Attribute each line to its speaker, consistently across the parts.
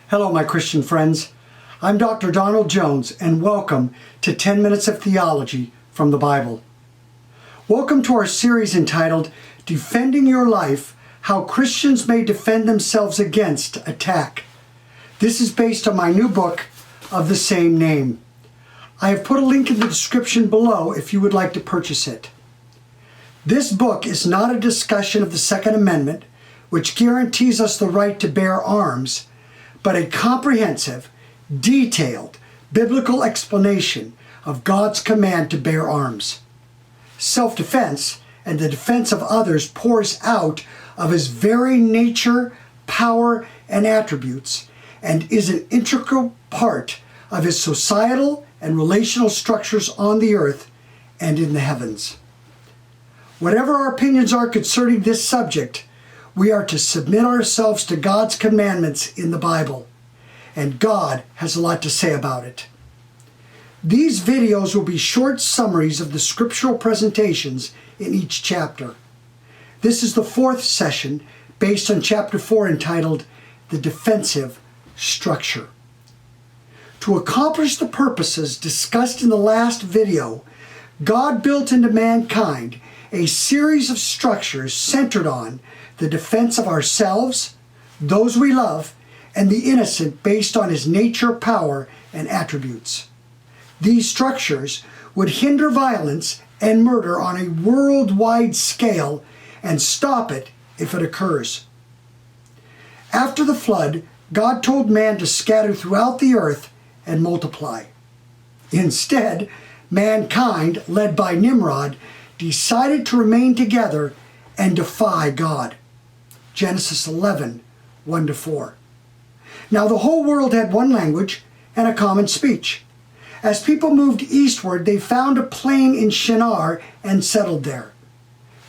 Speaker 1: Hello, my Christian friends. I'm Dr. Donald Jones, and welcome to 10 Minutes of Theology from the Bible. Welcome to our series entitled, Defending Your Life, How Christians May Defend Themselves Against Attack. This is based on my new book of the same name. I have put a link in the description below if you would like to purchase it. This book is not a discussion of the Second Amendment, which guarantees us the right to bear arms, but a comprehensive, detailed, biblical explanation of God's command to bear arms. Self-defense and the defense of others pours out of His very nature, power, and attributes, and is an integral part of His societal and relational structures on the earth and in the heavens. Whatever our opinions are concerning this subject, we are to submit ourselves to God's commandments in the Bible, and God has a lot to say about it. These videos will be short summaries of the scriptural presentations in each chapter. This is the fourth session based on chapter 4 entitled, The Defensive Structure. To accomplish the purposes discussed in the last video, God built into mankind a series of structures centered on the defense of ourselves, those we love, and the innocent based on His nature, power, and attributes. These structures would hinder violence and murder on a worldwide scale and stop it if it occurs. After the flood, God told man to scatter throughout the earth and multiply. Instead, mankind, led by Nimrod, decided to remain together and defy God. Genesis 11, 1-4. Now the whole world had one language and a common speech. As people moved eastward, they found a plain in Shinar and settled there.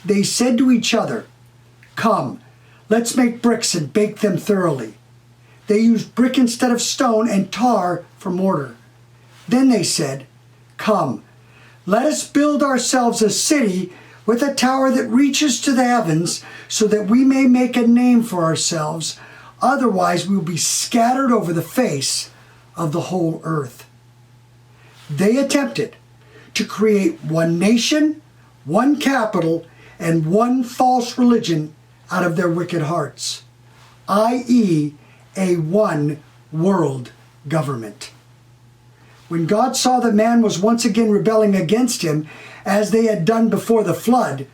Speaker 1: They said to each other, "Come, let's make bricks and bake them thoroughly." They used brick instead of stone and tar for mortar. Then they said, "Come, let us build ourselves a city with a tower that reaches to the heavens, so that we may make a name for ourselves. Otherwise we will be scattered over the face of the whole earth." They attempted to create one nation, one capital, and one false religion out of their wicked hearts, i.e., a one world government. When God saw that man was once again rebelling against Him, as they had done before the flood,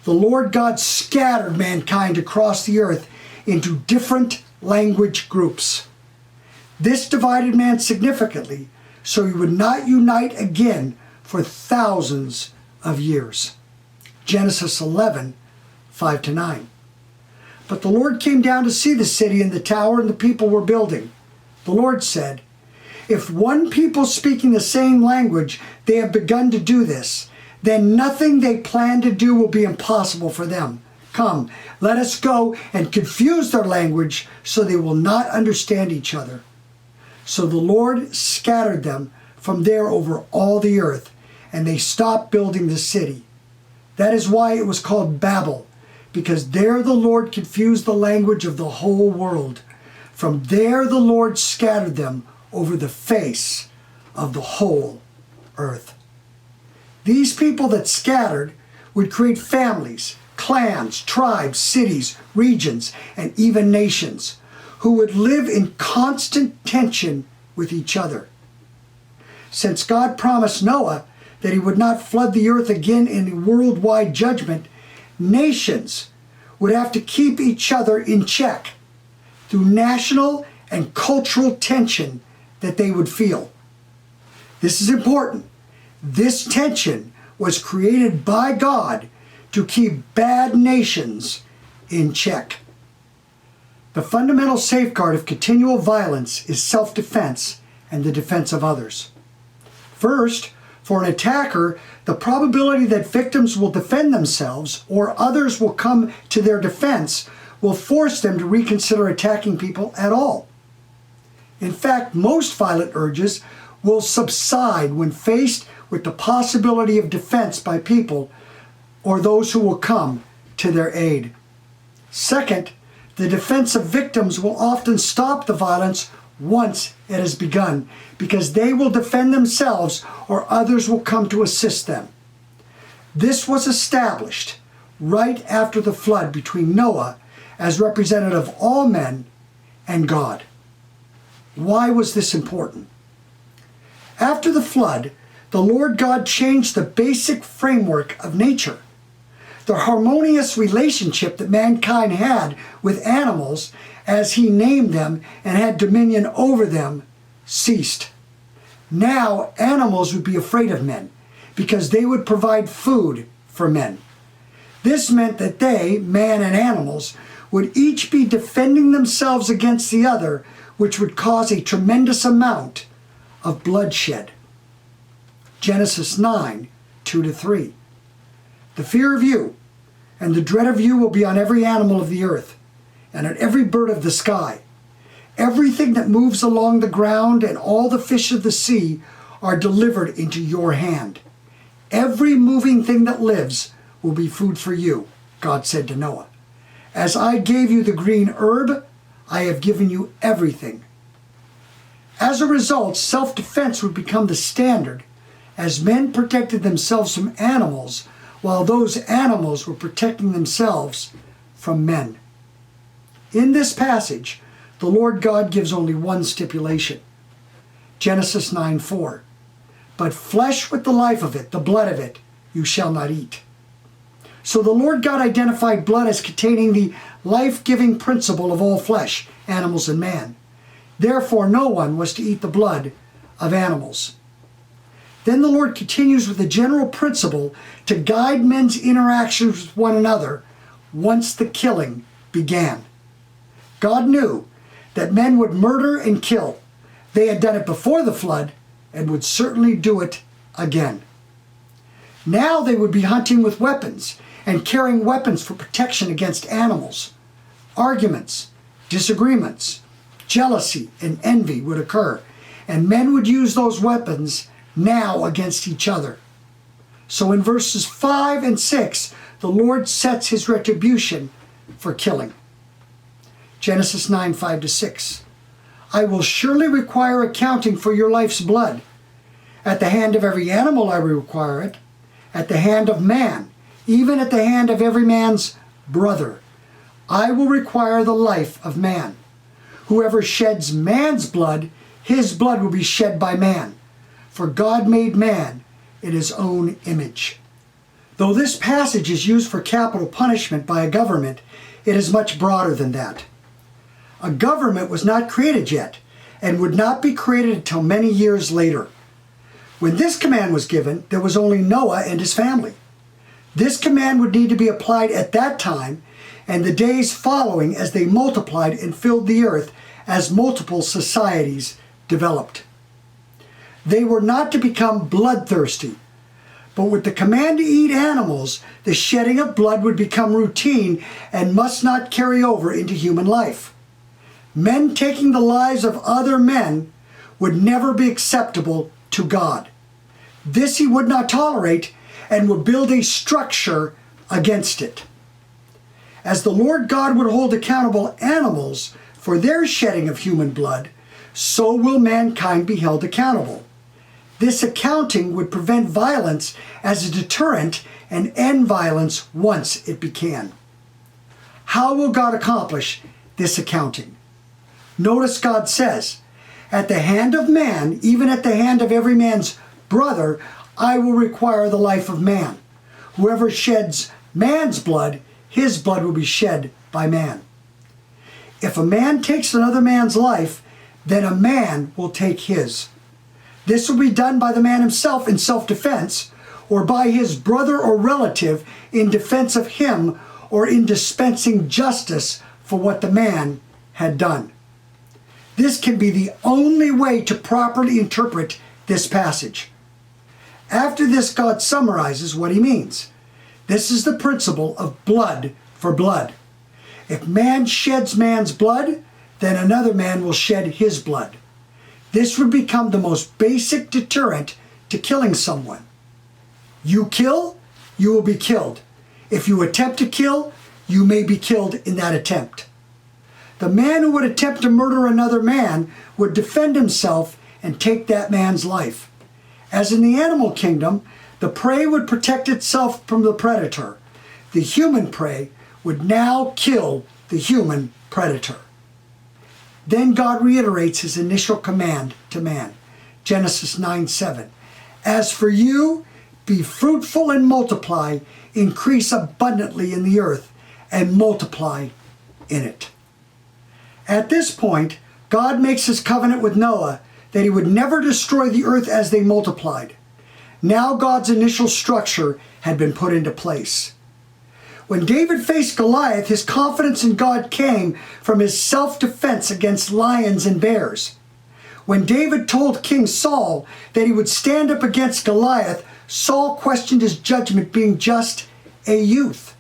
Speaker 1: the Lord God scattered mankind across the earth into different language groups. This divided man significantly, so he would not unite again for thousands of years. Genesis 11, 5-9. But the Lord came down to see the city and the tower and the people were building. The Lord said, "If one people speaking the same language, they have begun to do this, then nothing they plan to do will be impossible for them. Come, let us go and confuse their language so they will not understand each other." So the Lord scattered them from there over all the earth, and they stopped building the city. That is why it was called Babel, because there the Lord confused the language of the whole world. From there the Lord scattered them over the face of the whole earth. These people that scattered would create families, clans, tribes, cities, regions, and even nations, who would live in constant tension with each other. Since God promised Noah that He would not flood the earth again in a worldwide judgment, nations would have to keep each other in check through national and cultural tension that they would feel. This is important. This tension was created by God to keep bad nations in check. The fundamental safeguard of continual violence is self-defense and the defense of others. First, for an attacker, the probability that victims will defend themselves or others will come to their defense will force them to reconsider attacking people at all. In fact, most violent urges will subside when faced with the possibility of defense by people or those who will come to their aid. Second, the defense of victims will often stop the violence once it has begun, because they will defend themselves or others will come to assist them. This was established right after the flood between Noah, as representative of all men, and God. Why was this important? After the flood, the Lord God changed the basic framework of nature. The harmonious relationship that mankind had with animals as he named them and had dominion over them ceased. Now animals would be afraid of men because they would provide food for men. This meant that they, man and animals, would each be defending themselves against the other, which would cause a tremendous amount of bloodshed. Genesis 9, 2-3. The fear of you and the dread of you will be on every animal of the earth and on every bird of the sky. Everything that moves along the ground and all the fish of the sea are delivered into your hand. Every moving thing that lives will be food for you, God said to Noah. As I gave you the green herb, I have given you everything. As a result, self-defense would become the standard as men protected themselves from animals while those animals were protecting themselves from men. In this passage, the Lord God gives only one stipulation. Genesis 9:4. But flesh with the life of it, the blood of it, you shall not eat. So the Lord God identified blood as containing the life-giving principle of all flesh, animals and man. Therefore, no one was to eat the blood of animals. Then the Lord continues with a general principle to guide men's interactions with one another once the killing began. God knew that men would murder and kill. They had done it before the flood and would certainly do it again. Now they would be hunting with weapons and carrying weapons for protection against animals. Arguments, disagreements, jealousy, and envy would occur, and men would use those weapons now against each other. So in verses 5 and 6, the Lord sets his retribution for killing. Genesis 9, 5-6. I will surely require accounting for your life's blood. At the hand of every animal I will require it, at the hand of man, even at the hand of every man's brother. I will require the life of man. Whoever sheds man's blood, his blood will be shed by man. For God made man in his own image. Though this passage is used for capital punishment by a government, it is much broader than that. A government was not created yet and would not be created until many years later. When this command was given, there was only Noah and his family. This command would need to be applied at that time and the days following as they multiplied and filled the earth as multiple societies developed. They were not to become bloodthirsty, but with the command to eat animals, the shedding of blood would become routine and must not carry over into human life. Men taking the lives of other men would never be acceptable to God. This he would not tolerate and would build a structure against it. As the Lord God would hold accountable animals for their shedding of human blood, so will mankind be held accountable. This accounting would prevent violence as a deterrent and end violence once it began. How will God accomplish this accounting? Notice God says, at the hand of man, even at the hand of every man's brother, I will require the life of man. Whoever sheds man's blood, his blood will be shed by man. If a man takes another man's life, then a man will take his. This will be done by the man himself in self-defense, or by his brother or relative in defense of him, or in dispensing justice for what the man had done. This can be the only way to properly interpret this passage. After this, God summarizes what he means. This is the principle of blood for blood. If man sheds man's blood, then another man will shed his blood. This would become the most basic deterrent to killing someone. You kill, you will be killed. If you attempt to kill, you may be killed in that attempt. The man who would attempt to murder another man would defend himself and take that man's life. As in the animal kingdom, the prey would protect itself from the predator. The human prey would now kill the human predator. Then God reiterates his initial command to man. Genesis 9:7. As for you, be fruitful and multiply, increase abundantly in the earth, and multiply in it. At this point, God makes his covenant with Noah that he would never destroy the earth as they multiplied. Now God's initial structure had been put into place. When David faced Goliath, his confidence in God came from his self-defense against lions and bears. When David told King Saul that he would stand up against Goliath, Saul questioned his judgment being just a youth.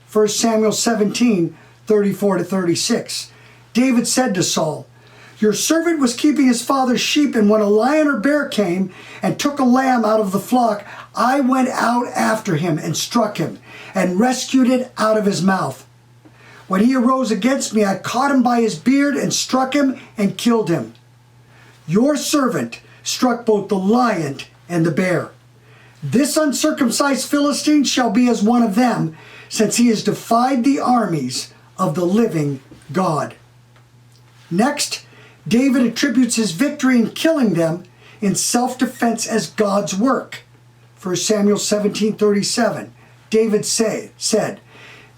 Speaker 1: 1 Samuel 17:34-36. David said to Saul, "Your servant was keeping his father's sheep, and when a lion or bear came and took a lamb out of the flock, I went out after him and struck him and rescued it out of his mouth. When he arose against me, I caught him by his beard and struck him and killed him. Your servant struck both the lion and the bear. This uncircumcised Philistine shall be as one of them, since he has defied the armies of the living God." Next, David attributes his victory in killing them in self-defense as God's work. 1 Samuel 17:37. David said,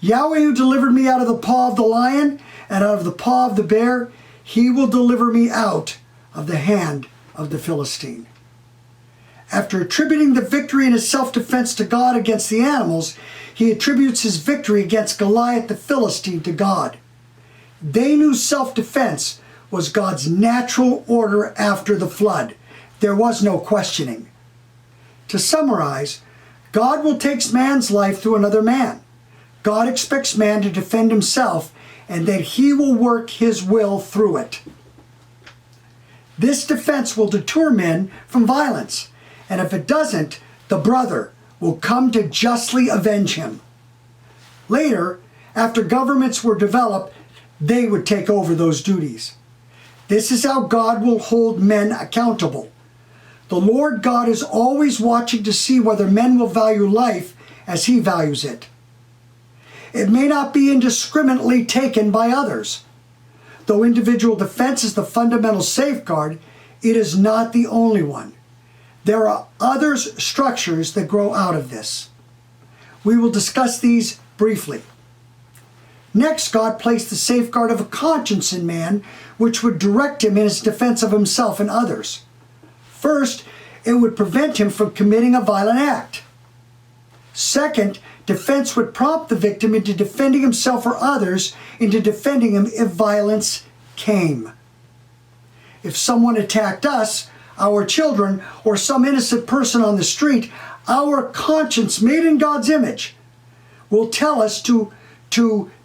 Speaker 1: "Yahweh who delivered me out of the paw of the lion and out of the paw of the bear, he will deliver me out of the hand of the Philistine." After attributing the victory in his self-defense to God against the animals, he attributes his victory against Goliath the Philistine to God. They knew self-defense was God's natural order after the flood. There was no questioning. To summarize, God will take man's life through another man. God expects man to defend himself and that he will work his will through it. This defense will deter men from violence, and if it doesn't, the brother will come to justly avenge him. Later, after governments were developed, they would take over those duties. This is how God will hold men accountable. The Lord God is always watching to see whether men will value life as he values it. It may not be indiscriminately taken by others. Though individual defense is the fundamental safeguard, it is not the only one. There are other structures that grow out of this. We will discuss these briefly. Next, God placed the safeguard of a conscience in man, which would direct him in his defense of himself and others. First, it would prevent him from committing a violent act. Second, defense would prompt the victim into defending himself or others into defending him if violence came. If someone attacked us, our children, or some innocent person on the street, our conscience, made in God's image, will tell us to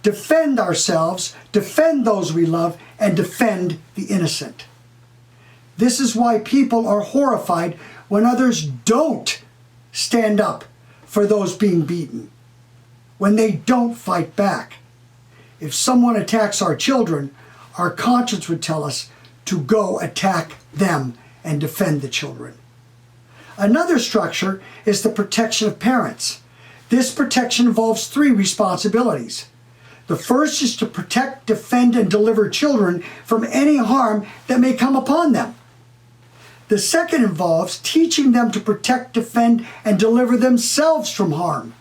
Speaker 1: defend ourselves, defend those we love, and defend the innocent. This is why people are horrified when others don't stand up for those being beaten, when they don't fight back. If someone attacks our children, our conscience would tell us to go attack them and defend the children. Another structure is the protection of parents. This protection involves three responsibilities. The first is to protect, defend, and deliver children from any harm that may come upon them. The second involves teaching them to protect, defend, and deliver themselves from harm.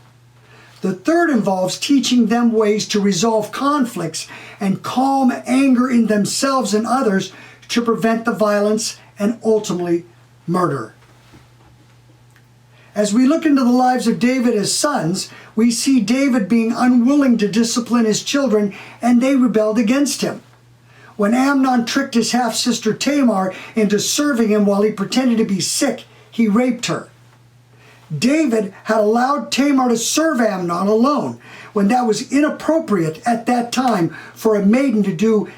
Speaker 1: The third involves teaching them ways to resolve conflicts and calm anger in themselves and others to prevent the violence and ultimately murder. As we look into the lives of David as sons, we see David being unwilling to discipline his children, and they rebelled against him. When Amnon tricked his half-sister Tamar into serving him while he pretended to be sick, he raped her. David had allowed Tamar to serve Amnon alone when that was inappropriate at that time for a maiden to do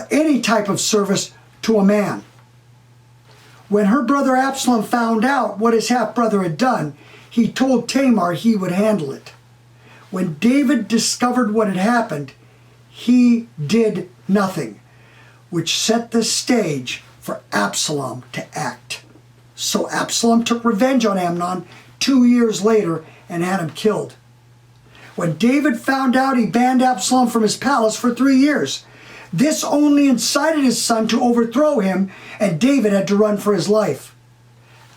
Speaker 1: any type of service to a man. When her brother Absalom found out what his half-brother had done, he told Tamar he would handle it. When David discovered what had happened, he did nothing, which set the stage for Absalom to act. So Absalom took revenge on Amnon 2 years later and had him killed. When David found out, he banned Absalom from his palace for 3 years. This only incited his son to overthrow him, and David had to run for his life.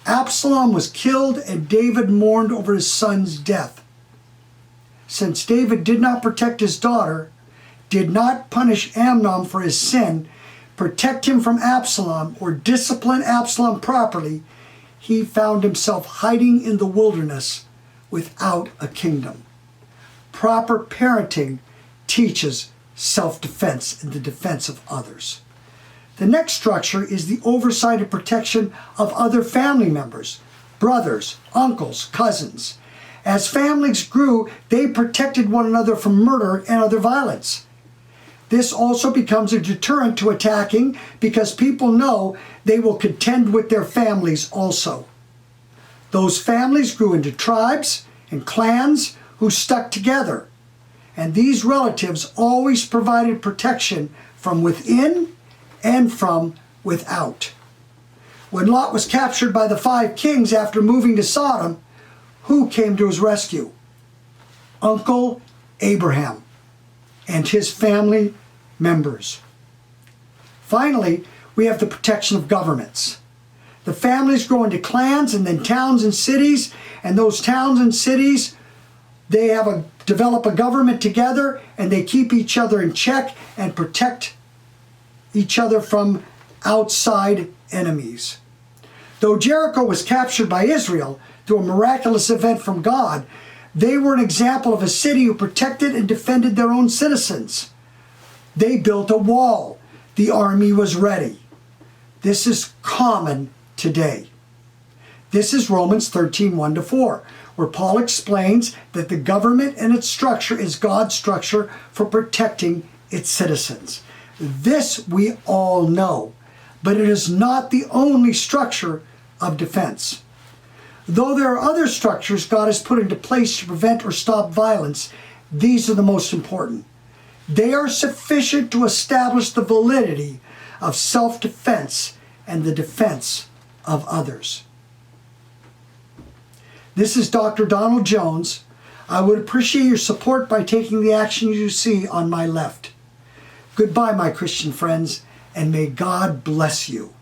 Speaker 1: Absalom was killed, and David mourned over his son's death. Since David did not protect his daughter, did not punish Amnon for his sin, protect him from Absalom, or discipline Absalom properly, he found himself hiding in the wilderness without a kingdom. Proper parenting teaches self-defense and the defense of others. The next structure is the oversight and protection of other family members, brothers, uncles, cousins. As families grew, they protected one another from murder and other violence. This also becomes a deterrent to attacking because people know they will contend with their families also. Those families grew into tribes and clans who stuck together, and these relatives always provided protection from within and from without. When Lot was captured by the 5 kings after moving to Sodom, who came to his rescue? Uncle Abraham and his family members. Finally, we have the protection of governments. The families grow into clans and then towns and cities, and those towns and cities, they develop a government together, and they keep each other in check and protect each other from outside enemies. Though Jericho was captured by Israel through a miraculous event from God, they were an example of a city who protected and defended their own citizens. They built a wall. The army was ready. This is common today. This is Romans 13, 1-4, where Paul explains that the government and its structure is God's structure for protecting its citizens. This we all know, but it is not the only structure of defense. Though there are other structures God has put into place to prevent or stop violence, these are the most important. They are sufficient to establish the validity of self-defense and the defense of others. This is Dr. Donald Jones. I would appreciate your support by taking the action you see on my left. Goodbye, my Christian friends, and may God bless you.